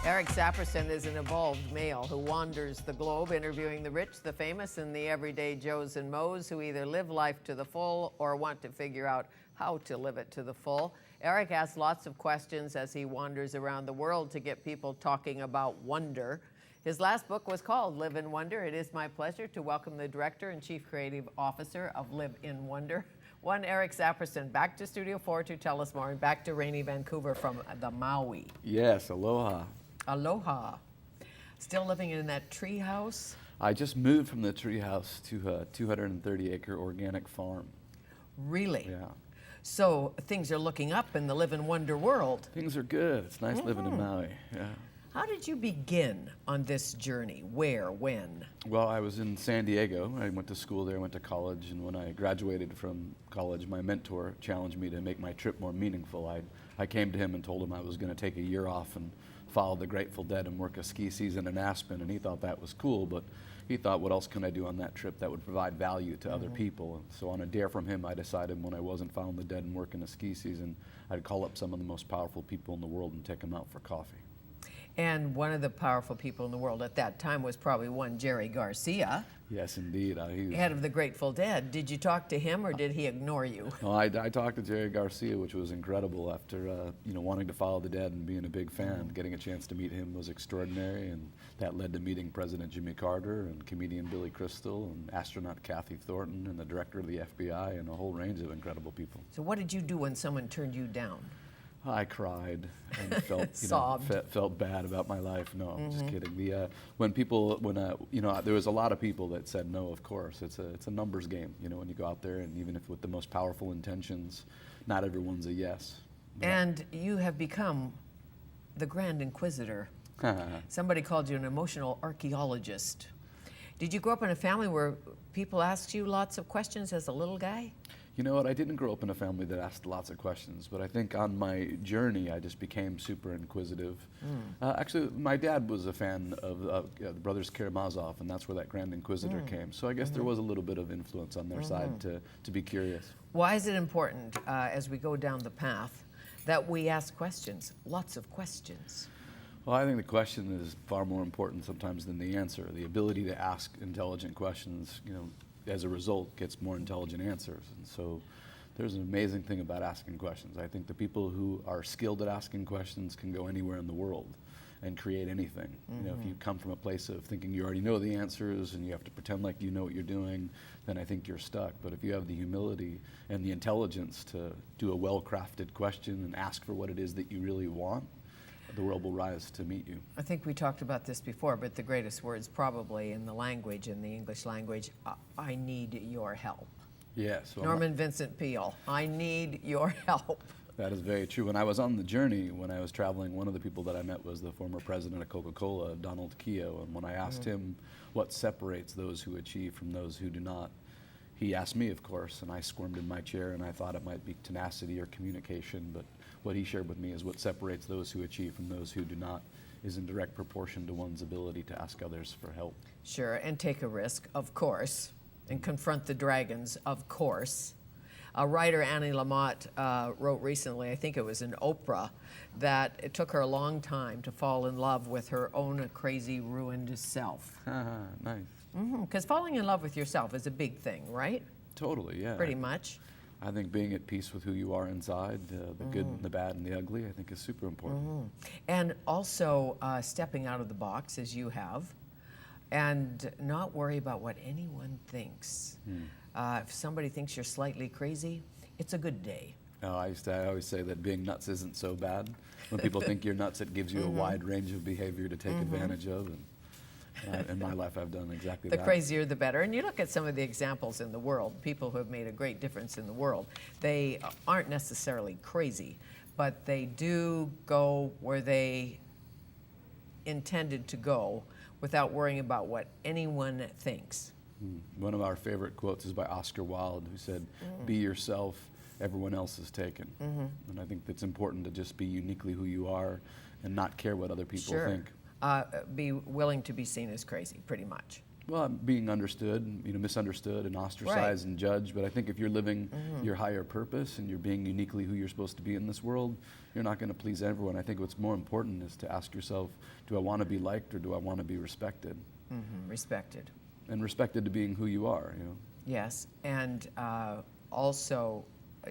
Eric Saperston is an evolved male who wanders the globe interviewing the rich, the famous, and the everyday Joes and Moes who either live life to the full or want to figure out how to live it to the full. Eric asks lots of questions as he wanders around the world to get people talking about wonder. His last book was called Live in Wonder. It is my pleasure to welcome the Director and Chief Creative Officer of Live in Wonder, one Eric Saperston, back to Studio 4 to tell us more, and back to rainy Vancouver from the Maui. Yes, aloha. Aloha. Still living in that tree house? I just moved from the tree house to a 230-acre organic farm. Really? Yeah. So things are looking up in the Live in Wonder world. Things are good. It's nice living in Maui. Yeah. How did you begin on this journey? Where? When? Well, I was in San Diego. I went to school there, went to college, and when I graduated from college, my mentor challenged me to make my trip more meaningful. I came to him and told him I was going to take a year off and follow the Grateful Dead and work a ski season in Aspen, and he thought that was cool, but he thought, what else can I do on that trip that would provide value to other people? And so on a dare from him, I decided when I wasn't following the Dead and working a ski season, I'd call up some of the most powerful people in the world and take them out for coffee. And one of the powerful people in the world at that time was probably one Jerry Garcia. Yes, indeed. He was head of the Grateful Dead. Did you talk to him or did he ignore you? No, I talked to Jerry Garcia, which was incredible. After wanting to follow the Dead and being a big fan, getting a chance to meet him was extraordinary, and that led to meeting President Jimmy Carter and comedian Billy Crystal and astronaut Kathy Thornton and the director of the FBI and a whole range of incredible people. So what did you do when someone turned you down? I cried and felt felt bad about my life. No, I'm just kidding. There was a lot of people that said no. Of course, it's a numbers game. When you go out there, and even if with the most powerful intentions, not everyone's a yes. And you have become the Grand Inquisitor. Somebody called you an emotional archaeologist. Did you grow up in a family where people asked you lots of questions as a little guy? You know what, I didn't grow up in a family that asked lots of questions, but I think on my journey I just became super inquisitive. Actually, my dad was a fan of the brothers Karamazov, and that's where that Grand Inquisitor came. So I guess there was a little bit of influence on their side to be curious. Why is it important, as we go down the path, that we ask questions, lots of questions? Well, I think the question is far more important sometimes than the answer. The ability to ask intelligent questions, as a result, gets more intelligent answers. And so there's an amazing thing about asking questions. I think the people who are skilled at asking questions can go anywhere in the world and create anything. If you come from a place of thinking you already know the answers and you have to pretend like you know what you're doing, then I think you're stuck. But if you have the humility and the intelligence to do a well-crafted question and ask for what it is that you really want, the world will rise to meet you. I think we talked about this before, but the greatest words probably in the language, in the English language, I need your help. Yes. Well, Norman Vincent Peale, I need your help. That is very true. When I was on the journey, when I was traveling, one of the people that I met was the former president of Coca-Cola, Donald Keough, and when I asked him what separates those who achieve from those who do not, he asked me, of course, and I squirmed in my chair and I thought it might be tenacity or communication, but what he shared with me is what separates those who achieve from those who do not is in direct proportion to one's ability to ask others for help. Sure, and take a risk, of course, and confront the dragons, of course. A writer, Annie Lamott, wrote recently, I think it was in Oprah, that it took her a long time to fall in love with her own crazy, ruined self. Nice. Because falling in love with yourself is a big thing, right? Totally, yeah. Pretty much. I think being at peace with who you are inside, the good and the bad and the ugly, I think is super important. And also stepping out of the box, as you have, and not worry about what anyone thinks. If somebody thinks you're slightly crazy, it's a good day. I always say that being nuts isn't so bad. When people think you're nuts, it gives you a wide range of behavior to take advantage of. And in my life, I've done exactly that. The crazier, the better. And you look at some of the examples in the world, people who have made a great difference in the world. They aren't necessarily crazy, but they do go where they intended to go without worrying about what anyone thinks. One of our favorite quotes is by Oscar Wilde, who said, "Be yourself, everyone else is taken." And I think it's important to just be uniquely who you are and not care what other people think. Be willing to be seen as crazy, pretty much. Well, being understood, misunderstood and ostracized and judged. But I think if you're living your higher purpose and you're being uniquely who you're supposed to be in this world, you're not going to please everyone. I think what's more important is to ask yourself, do I want to be liked or do I want to be respected? Respected. And respected to being who you are, Yes, and also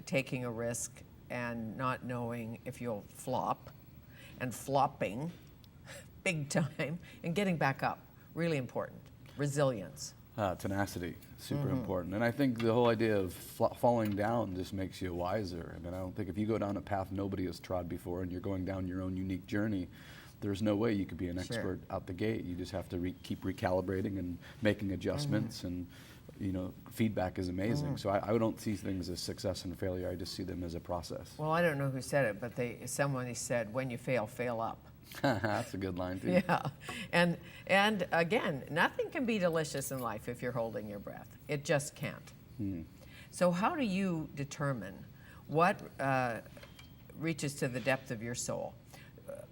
taking a risk and not knowing if you'll flop, and flopping big time, and getting back up. Really important. Resilience. Tenacity, super important. And I think the whole idea of falling down just makes you wiser. I mean, I don't think if you go down a path nobody has trod before and you're going down your own unique journey, there's no way you could be an expert out the gate. You just have to keep recalibrating and making adjustments, and feedback is amazing. So I don't see things as success and failure. I just see them as a process. Well, I don't know who said it, but someone said, when you fail, fail up. That's a good line too. Yeah, and again, nothing can be delicious in life if you're holding your breath. It just can't. So how do you determine what reaches to the depth of your soul?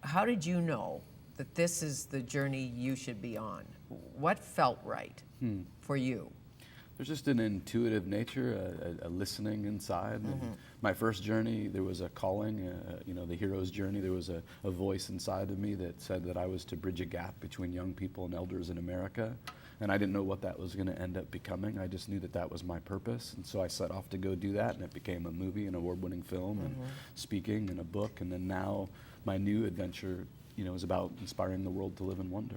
How did you know that this is the journey you should be on? What felt right for you? There's just an intuitive nature, a listening inside. And my first journey, there was a calling, the hero's journey. There was a voice inside of me that said that I was to bridge a gap between young people and elders in America. And I didn't know what that was going to end up becoming. I just knew that that was my purpose. And so I set off to go do that, and it became a movie, an award-winning film, and speaking, and a book. And then now my new adventure, is about inspiring the world to live in wonder.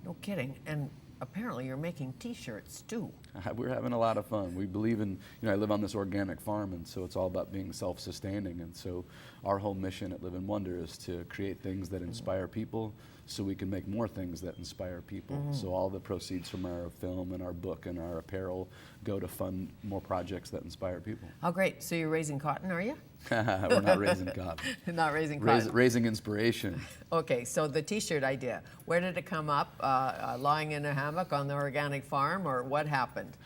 No kidding. And apparently you're making T-shirts too. We're having a lot of fun. We believe in, I live on this organic farm, and so it's all about being self-sustaining. And so our whole mission at Live in Wonder is to create things that inspire people so we can make more things that inspire people. So all the proceeds from our film and our book and our apparel go to fund more projects that inspire people. Oh, great. So you're raising cotton, are you? We're not raising cotton. Not raising cotton. Raising inspiration. Okay, so the T-shirt idea, where did it come up? Lying in a hammock on the organic farm, or what happened?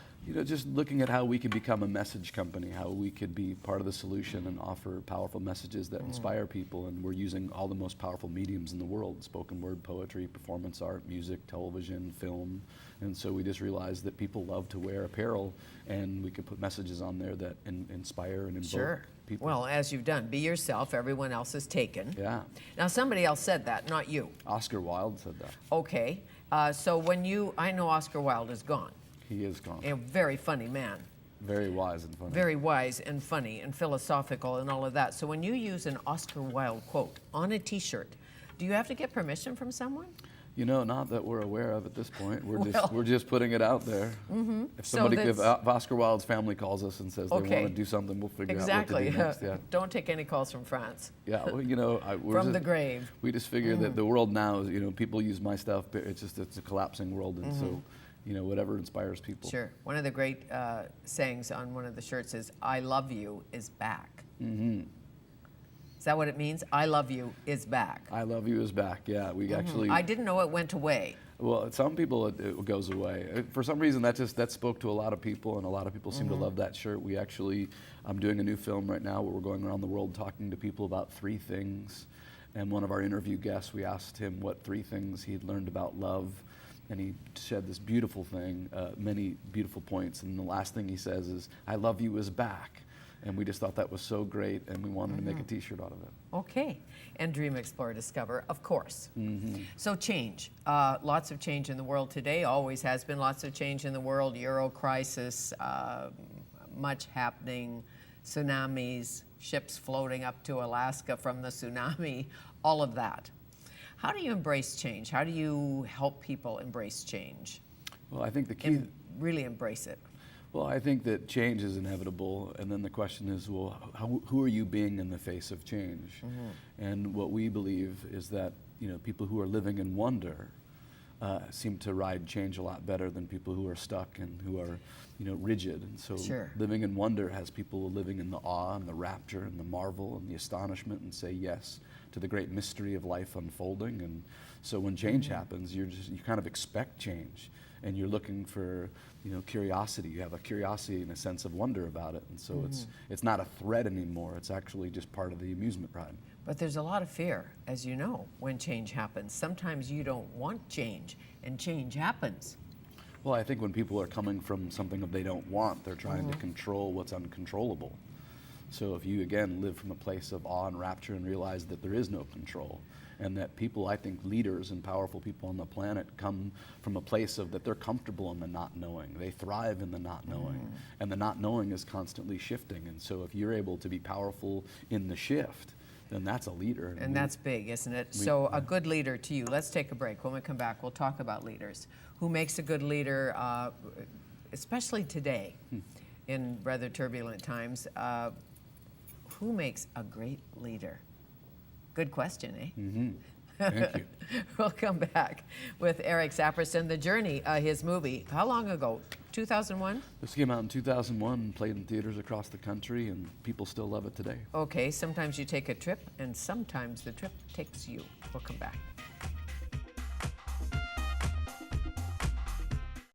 Just looking at how we could become a message company, how we could be part of the solution and offer powerful messages that inspire people. And we're using all the most powerful mediums in the world: spoken word, poetry, performance art, music, television, film. And so we just realized that people love to wear apparel, and we could put messages on there that inspire and invoke people. Well, as you've done, be yourself, everyone else is taken. Yeah. Now, somebody else said that, not you. Oscar Wilde said that. Okay, so I know Oscar Wilde is gone. He is gone. A very funny man. Very wise and funny. Very wise and funny and philosophical and all of that. So when you use an Oscar Wilde quote on a T-shirt, do you have to get permission from someone? Not that we're aware of at this point. We're just putting it out there. If if Oscar Wilde's family calls us and says they want to do something, we'll figure out what to do next. Yeah. Don't take any calls from France. Yeah, well, from the grave. We just figure that the world now is, people use my stuff, but it's a collapsing world, and so, whatever inspires people. Sure. One of the great sayings on one of the shirts is, "I love you is back." Is that what it means? I love you is back. I love you is back. Yeah, we actually. I didn't know it went away. Well, some people it goes away. For some reason, that spoke to a lot of people, and a lot of people seem to love that shirt. I'm doing a new film right now where we're going around the world talking to people about 3 things. And one of our interview guests, we asked him what 3 things he'd learned about love, and he said this beautiful thing, many beautiful points. And the last thing he says is, "I love you is back." And we just thought that was so great, and we wanted to make a T-shirt out of it. Okay. And Dream, Explore, Discover, of course. So change. Lots of change in the world today. Always has been lots of change in the world. Euro crisis, much happening. Tsunamis, ships floating up to Alaska from the tsunami, all of that. How do you embrace change? How do you help people embrace change? Well, I think the key... really embrace it. Well, I think that change is inevitable, and then the question is, well, who are you being in the face of change? And what we believe is that people who are living in wonder seem to ride change a lot better than people who are stuck and who are rigid. And so living in wonder has people living in the awe and the rapture and the marvel and the astonishment, and say yes to the great mystery of life unfolding. And so when change happens, you kind of expect change, and you're looking for curiosity. You have a curiosity and a sense of wonder about it, and so it's not a threat anymore. It's actually just part of the amusement ride. But there's a lot of fear, as you know, when change happens. Sometimes you don't want change, and change happens. Well, I think when people are coming from something that they don't want, they're trying to control what's uncontrollable. So if you, again, live from a place of awe and rapture and realize that there is no control, and that people, I think leaders and powerful people on the planet come from a place of that they're comfortable in the not knowing. They thrive in the not knowing. And the not knowing is constantly shifting. And so if you're able to be powerful in the shift, then that's a leader. And that's big, isn't it? So a good leader to you. Let's take a break. When we come back, we'll talk about leaders. Who makes a good leader, especially today in rather turbulent times? Who makes a great leader? Good question, eh? Thank you. We'll come back with Eric Saperston, The Journey, his movie. How long ago? 2001? This came out in 2001, played in theaters across the country, and people still love it today. Okay, sometimes you take a trip, and sometimes the trip takes you. We'll come back.